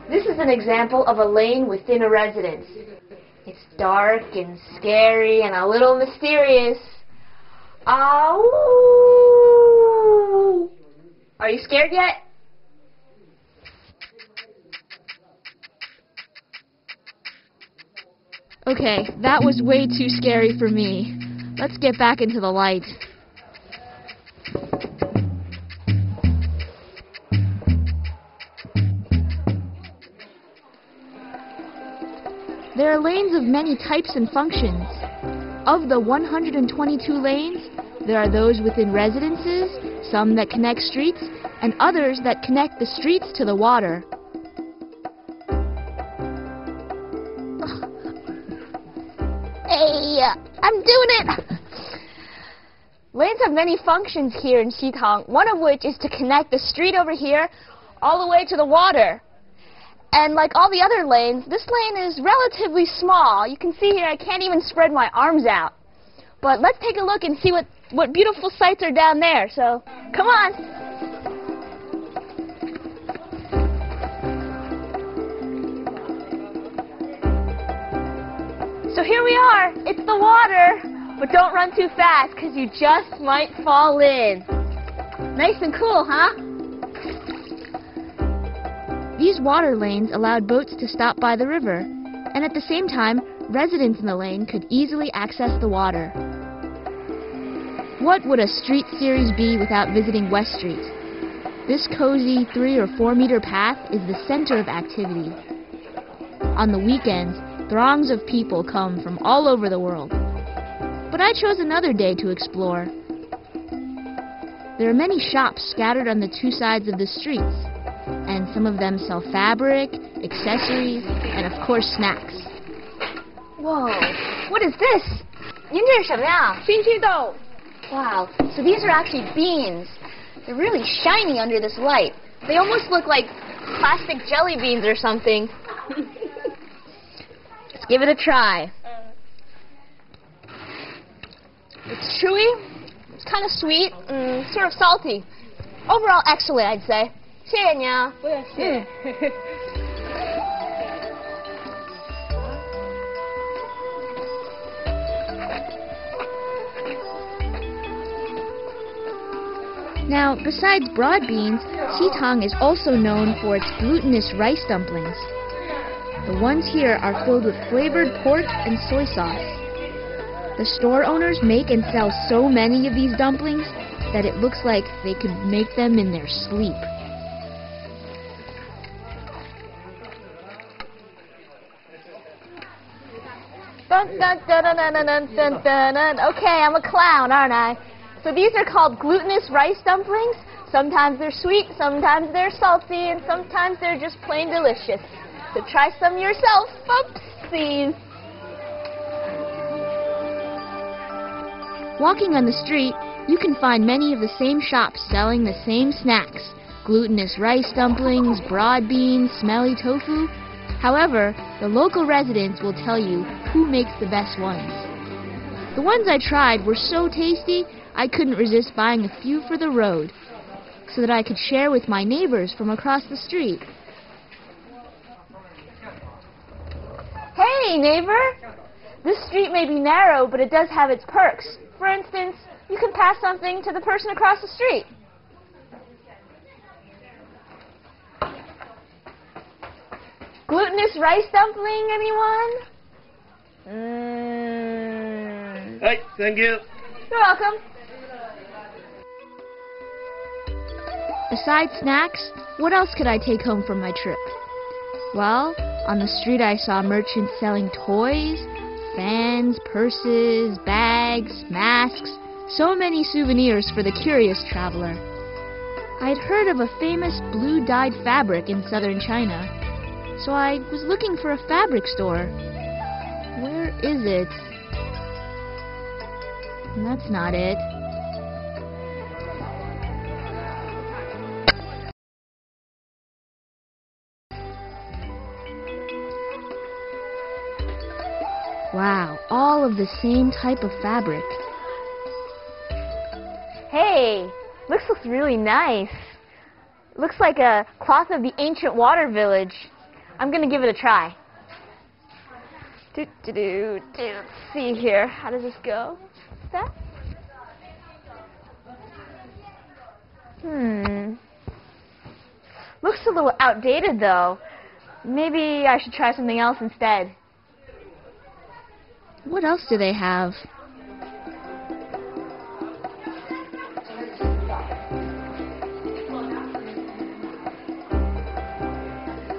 This is an example of a lane within a residence. It's dark and scary and a little mysterious. Ow! Are you scared yet? Okay, that was way too scary for me. Let's get back into the light. There are lanes of many types and functions. Of the 122 lanes, there are those within residences, some that connect streets, and others that connect the streets to the water. Hey, I'm doing it! Lanes have many functions here in Xitang, one of which is to connect the street over here all the way to the water. And like all the other lanes, this lane is relatively small. You can see here I can't even spread my arms out. But let's take a look and see what beautiful sights are down there. So, come on! So here we are. It's the water. But don't run too fast, because you just might fall in. Nice and cool, huh? These water lanes allowed boats to stop by the river, and at the same time, residents in the lane could easily access the water. What would a street series be without visiting West Street? This cozy 3 or 4 meter path is the center of activity. On the weekends, throngs of people come from all over the world. But I chose another day to explore. There are many shops scattered on the two sides of the streets, and some of them sell fabric, accessories, and of course snacks. Whoa, what is this? 您这是什么呀？星星豆. Wow, so these are actually beans. They're really shiny under this light. They almost look like plastic jelly beans or something. Let's give it a try. It's chewy, it's kind of sweet, sort of salty. Overall, excellent, I'd say. 谢谢你啊。不用谢。Now, besides broad beans, Xitang is also known for its glutinous rice dumplings. The ones here are filled with flavored pork and soy sauce. The store owners make and sell so many of these dumplings that it looks like they could make them in their sleep. Dun, dun, dun, dun, dun, dun, dun, dun, dun. Okay, I'm a clown, aren't I? So these are called glutinous rice dumplings. Sometimes they're sweet, sometimes they're salty, and sometimes they're just plain delicious. So try some yourself. Oopsies. Walking on the street, you can find many of the same shops selling the same snacks. Glutinous rice dumplings, broad beans, smelly tofu. However, the local residents will tell you who makes the best ones. The ones I tried were so tasty, I couldn't resist buying a few for the road, so that I could share with my neighbors from across the street. Hey, neighbor! This street may be narrow, but it does have its perks. For instance, you can pass something to the person across the street. Glutinous rice dumpling, anyone? Hey, thank you. You're welcome. Besides snacks, what else could I take home from my trip? Well, on the street I saw merchants selling toys, fans, purses, bags, masks, so many souvenirs for the curious traveler. I'd heard of a famous blue-dyed fabric in southern China, so I was looking for a fabric store. Where is it? That's not it. Wow, all of the same type of fabric. Hey, this looks really nice. Looks like a cloth of the ancient water village. I'm gonna give it a try. Let's see here. How does this go? That? Looks a little outdated though. Maybe I should try something else instead. What else do they have?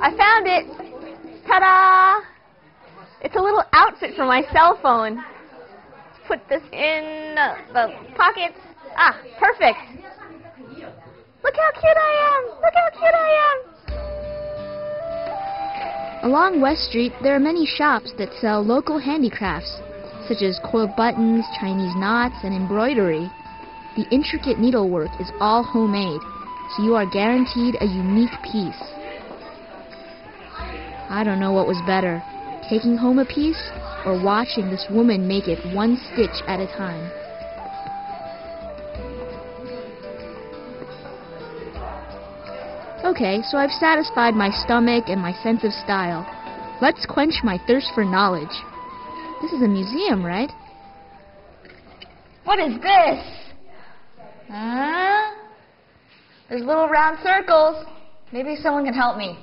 I found it! Ta-da! It's a little outfit for my cell phone. Put this in the pockets. Ah, perfect! Look how cute I am! Look how cute I am! Along West Street, there are many shops that sell local handicrafts, such as coiled buttons, Chinese knots, and embroidery. The intricate needlework is all homemade, so you are guaranteed a unique piece. I don't know what was better, taking home a piece or watching this woman make it one stitch at a time. Okay, so I've satisfied my stomach and my sense of style. Let's quench my thirst for knowledge. This is a museum, right? What is this? There's little round circles. Maybe someone can help me.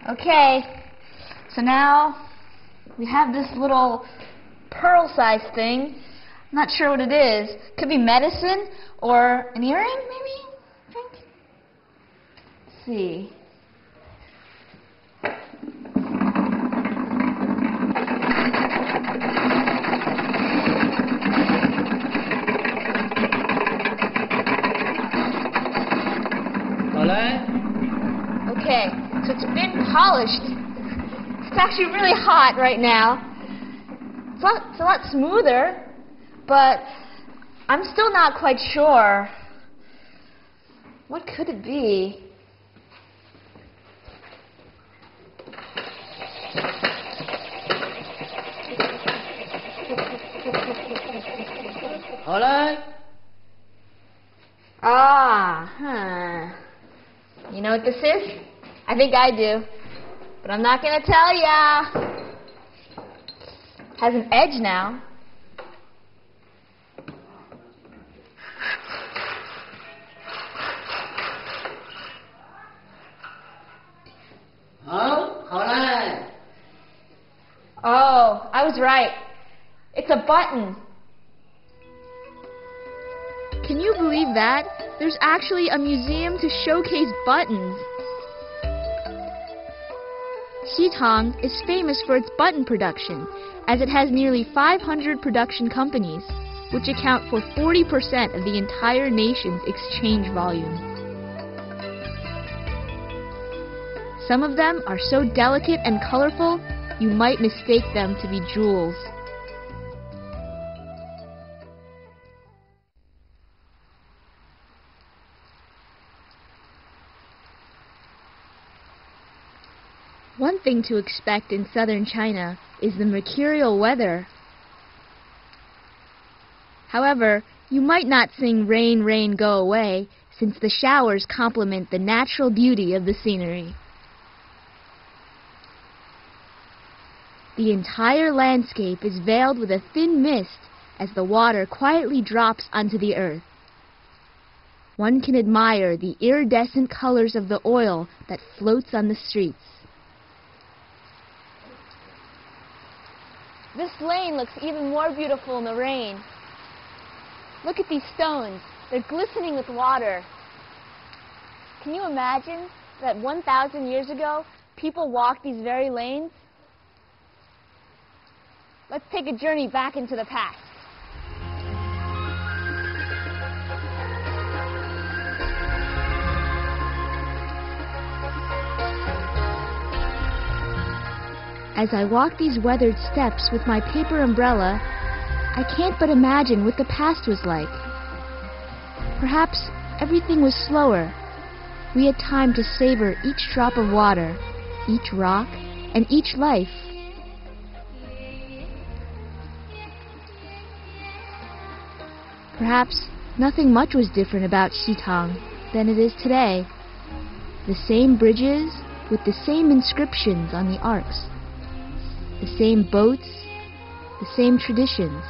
Okay, so now we have this little pearl-sized thing. I'm not sure what it is. Could be medicine or an earring, maybe? I think. Let's see. Okay, so it's been polished. It's actually really hot right now. It's a lot smoother, but I'm still not quite sure. What could it be? You know what this is? I think I do, but I'm not gonna tell ya. Has an edge now. Oh, I was right. It's a button. Can you believe that? There's actually a museum to showcase buttons. Xitang is famous for its button production, as it has nearly 500 production companies, which account for 40% of the entire nation's exchange volume. Some of them are so delicate and colorful, you might mistake them to be jewels. One thing to expect in southern China is the mercurial weather. However, you might not sing "Rain, Rain, Go Away," since the showers complement the natural beauty of the scenery. The entire landscape is veiled with a thin mist as the water quietly drops onto the earth. One can admire the iridescent colors of the oil that floats on the streets. This lane looks even more beautiful in the rain. Look at these stones. They're glistening with water. Can you imagine that 1,000 years ago, people walked these very lanes? Let's take a journey back into the past. As I walk these weathered steps with my paper umbrella, I can't but imagine what the past was like. Perhaps everything was slower. We had time to savor each drop of water, each rock, and each life. Perhaps nothing much was different about Xitang than it is today. The same bridges with the same inscriptions on the arcs. The same boats, the same traditions.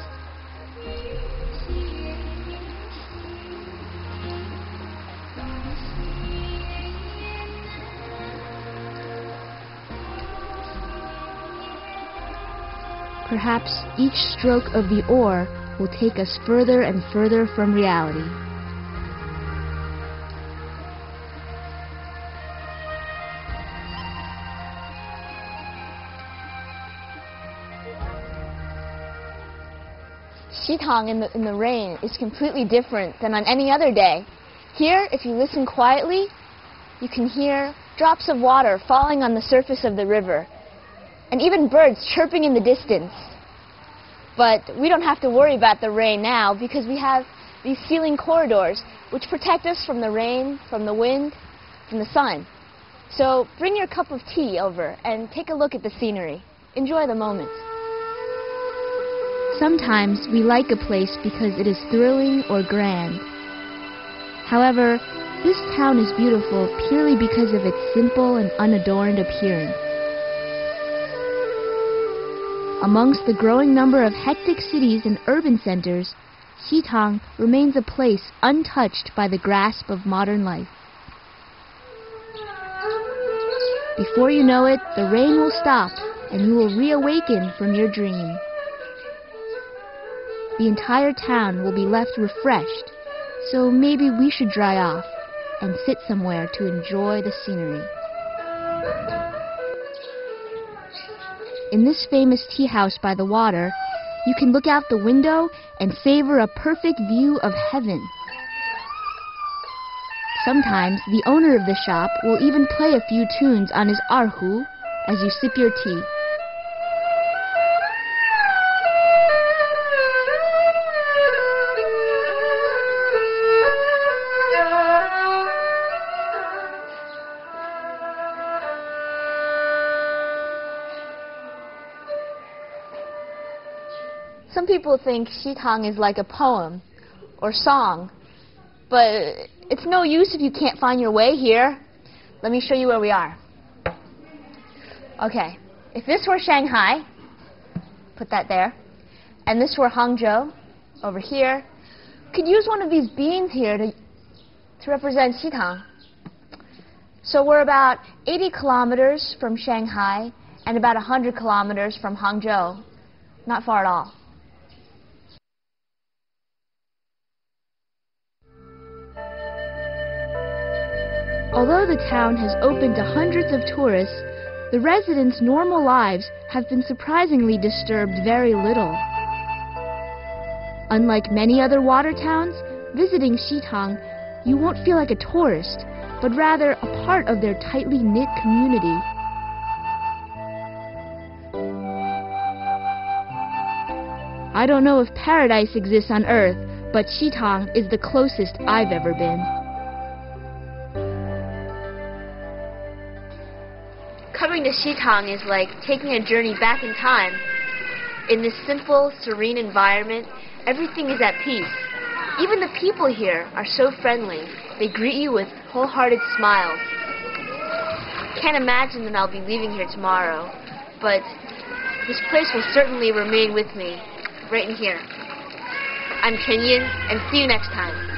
Perhaps each stroke of the oar will take us further and further from reality. Xitang in the rain is completely different than on any other day. Here, if you listen quietly, you can hear drops of water falling on the surface of the river, and even birds chirping in the distance. But we don't have to worry about the rain now because we have these ceiling corridors which protect us from the rain, from the wind, from the sun. So bring your cup of tea over and take a look at the scenery. Enjoy the moment. Sometimes we like a place because it is thrilling or grand. However, this town is beautiful purely because of its simple and unadorned appearance. Amongst the growing number of hectic cities and urban centers, Xitang remains a place untouched by the grasp of modern life. Before you know it, the rain will stop and you will reawaken from your dream. The entire town will be left refreshed, so maybe we should dry off and sit somewhere to enjoy the scenery. In this famous tea house by the water, you can look out the window and savor a perfect view of heaven. Sometimes the owner of the shop will even play a few tunes on his erhu as you sip your tea. Some people think Xitang is like a poem or song, but it's no use if you can't find your way here. Let me show you where we are. Okay, if this were Shanghai, put that there, and this were Hangzhou, over here, could use one of these beans here to represent Xitang. So we're about 80 kilometers from Shanghai and about 100 kilometers from Hangzhou. Not far at all. Although the town has opened to hundreds of tourists, the residents' normal lives have been surprisingly disturbed very little. Unlike many other water towns, visiting Xitang, you won't feel like a tourist, but rather a part of their tightly knit community. I don't know if paradise exists on Earth, but Xitang is the closest I've ever been. Coming to Xitang is like taking a journey back in time. In this simple, serene environment, everything is at peace. Even the people here are so friendly. They greet you with wholehearted smiles. Can't imagine that I'll be leaving here tomorrow, but this place will certainly remain with me, right in here. I'm Chen Yin, and see you next time.